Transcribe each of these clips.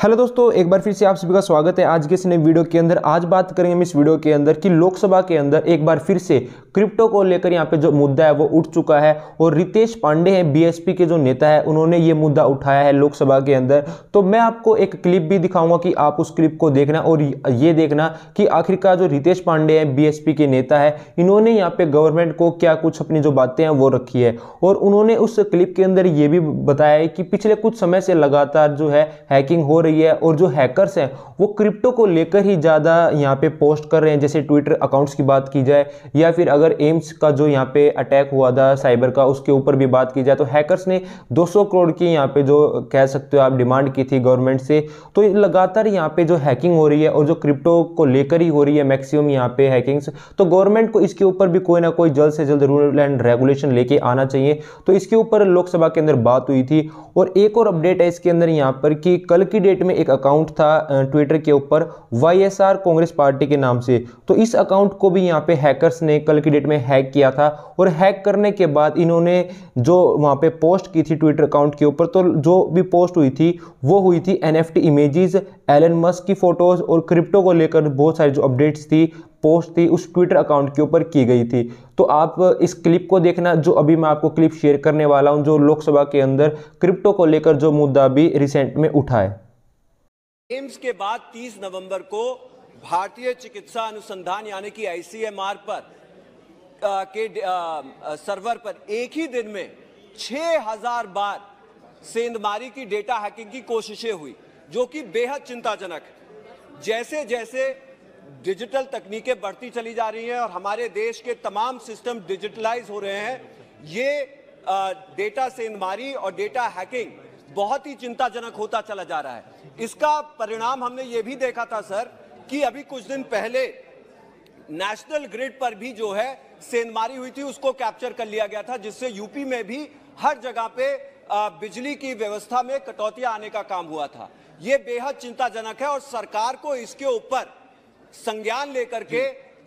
Hello दोस्तों, एक बार फिर से आप सभी का स्वागत है आज के इस नए वीडियो के अंदर। आज बात करेंगे हम इस वीडियो के अंदर कि लोकसभा के अंदर एक बार फिर से क्रिप्टो को लेकर यहाँ पे जो मुद्दा है वो उठ चुका है और रितेश पांडे हैं बीएसपी के जो नेता है उन्होंने ये मुद्दा उठाया है लोकसभा के अंदर। तो मैं आपको एक क्लिप भी दिखाऊंगा कि आप उस क्लिप को देखना और ये देखना कि आखिरकार जो रितेश पांडे हैं बीएसपी के नेता है इन्होंने यहाँ पे गवर्नमेंट को क्या कुछ अपनी जो बातें हैं वो रखी है। और उन्होंने उस क्लिप के अंदर ये भी बताया है कि पिछले कुछ समय से लगातार जो है हैकिंग हो रही है और जो हैकर्स हैं वो क्रिप्टो को लेकर ही ज़्यादा यहाँ पे पोस्ट कर रहे हैं। जैसे ट्विटर अकाउंट्स की बात की जाए या फिर अगर एम्स का जो यहाँ पे अटैक हुआ था साइबर का उसके ऊपर भी बात की जाए तो हैकर्स ने 200 करोड़ की यहाँ पे जो कह सकते हो आप डिमांड की थी गवर्नमेंट से। तो लगातार यहाँ पे जो हैकिंग हो रही है और जो क्रिप्टो को लेकर ही हो रही है मैक्सिमम यहाँ पे हैकिंग्स, तो गवर्नमेंट को इसके ऊपर भी कोई ना कोई जल्द से जल्द रूल एंड रेगुलेशन लेके आना चाहिए। तो इसके ऊपर लोकसभा के अंदर बात हुई थी। और एक और अपडेट है इसके अंदर यहाँ पर कि कल की डेट में एक अकाउंट था ट्विटर के ऊपर YSR कांग्रेस पार्टी के नाम से। तो इस अकाउंट को भी यहाँ पे हैकर्स ने कल की डेट में हैक किया था और हैक करने के बाद इन्होंने जो वहाँ पे पोस्ट की थी ट्विटर अकाउंट के ऊपर, तो जो भी पोस्ट हुई थी वो हुई थी NFT इमेजेस, एलन मस्क की फोटोज और क्रिप्टो को लेकर बहुत सारी जो अपडेट्स थी पोस्ट थी उस ट्विटर अकाउंट के ऊपर की गई थी। तो आप इस क्लिप को देखना जो अभी मैं आपको क्लिप शेयर करने वाला हूं, जो लोकसभा के अंदर क्रिप्टो को लेकर जो मुद्दा भी रिसेंट में उठा है। एम्स के बाद 30 नवंबर को भारतीय चिकित्सा अनुसंधान यानी कि ICMR पर के सर्वर पर एक ही दिन में 6000 बार सेंधमारी की डेटा हैकिंग की कोशिशें हुई, जो कि बेहद चिंताजनक है। जैसे जैसे डिजिटल तकनीकें बढ़ती चली जा रही हैं और हमारे देश के तमाम सिस्टम डिजिटलाइज हो रहे हैं, ये डेटा सेंधमारी और डेटा हैकिंग बहुत ही चिंताजनक होता चला जा रहा है। इसका परिणाम हमने ये भी देखा था सर कि अभी कुछ दिन पहले नेशनल ग्रिड पर भी जो है सेंधमारी हुई थी, उसको कैप्चर कर लिया गया था, जिससे यूपी में भी हर जगह पे बिजली की व्यवस्था में कटौतियां आने का काम हुआ था। ये बेहद चिंताजनक है और सरकार को इसके ऊपर संज्ञान लेकर के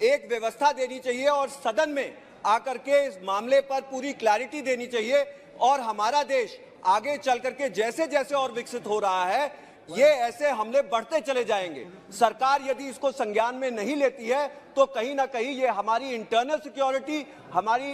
एक व्यवस्था देनी चाहिए और सदन में आकर के इस मामले पर पूरी क्लैरिटी देनी चाहिए। और हमारा देश आगे चल करके जैसे जैसे और विकसित हो रहा है, ये ऐसे हमले बढ़ते चले जाएंगे। सरकार यदि इसको संज्ञान में नहीं लेती है तो कहीं ना कहीं ये हमारी इंटरनल सिक्योरिटी, हमारी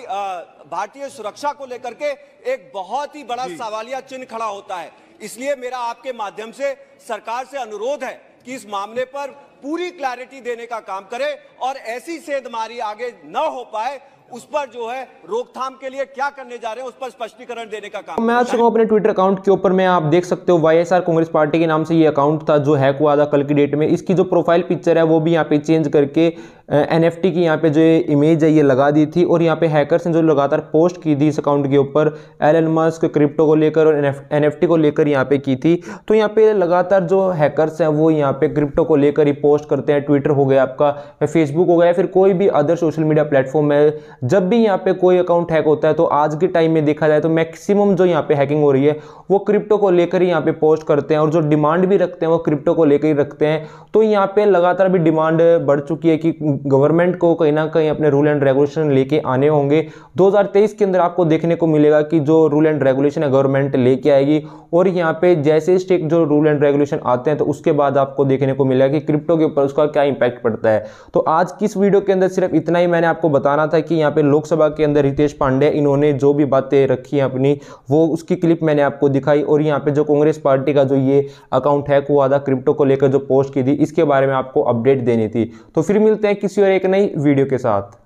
भारतीय सुरक्षा को लेकर के एक बहुत ही बड़ा सवालिया चिन्ह खड़ा होता है। इसलिए मेरा आपके माध्यम से सरकार से अनुरोध है कि इस मामले पर पूरी क्लैरिटी देने का काम करे और ऐसी सेंधमारी आगे न हो पाए, उस पर जो है रोकथाम के लिए क्या करने जा रहे हैं उस पर स्पष्टीकरण देने का काम। मैं आ चुका हूं अपने ट्विटर अकाउंट के ऊपर में, आप देख सकते हो YSR कांग्रेस पार्टी के नाम से ये अकाउंट था जो हैक हुआ था कल की डेट में। इसकी जो प्रोफाइल पिक्चर है वो भी यहाँ पे चेंज करके NFT की यहाँ पे जो इमेज है ये लगा दी थी। और यहाँ पे हैकर्स ने जो लगातार पोस्ट की थी इस अकाउंट के ऊपर एलन मस्क क्रिप्टो को लेकर और NFT को लेकर यहाँ पे की थी। तो यहाँ पे लगातार जो हैकर्स हैं वो यहाँ पे क्रिप्टो को लेकर ही पोस्ट करते हैं। ट्विटर हो गया आपका, फेसबुक हो गया, फिर कोई भी अदर सोशल मीडिया प्लेटफॉर्म है, जब भी यहाँ पे कोई अकाउंट हैक होता है तो आज के टाइम में देखा जाए तो मैक्सिमम जो यहाँ पे हैकिंग हो रही है वो क्रिप्टो को लेकर ही यहाँ पे पोस्ट करते हैं और जो डिमांड भी रखते हैं वो क्रिप्टो को लेकर ही रखते हैं। तो यहाँ पे लगातार भी डिमांड बढ़ चुकी है कि गवर्नमेंट को कहीं ना कहीं अपने रूल एंड रेगुलेशन लेके आने होंगे। 2023 के अंदर आपको देखने को मिलेगा कि जो रूल एंड रेगुलेशन है गवर्नमेंट लेके आएगी और यहाँ पे जैसे स्टेट जो रूल एंड रेगुलेशन आते हैं तो उसके बाद आपको देखने को मिलेगा कि क्रिप्टो के ऊपर उसका क्या इंपैक्ट पड़ता है। तो आज की इस वीडियो के अंदर सिर्फ इतना ही मैंने आपको बताना था कि यहाँ पे लोकसभा के अंदर रितेश पांडे इन्होंने जो भी बातें रखी हैं अपनी, वो उसकी क्लिप मैंने आपको दिखाई। और यहाँ पे जो कांग्रेस पार्टी का जो ये अकाउंट हैक हुआ था क्रिप्टो को लेकर जो पोस्ट की थी, इसके बारे में आपको अपडेट देनी थी। तो फिर मिलते हैं किसी और एक नई वीडियो के साथ।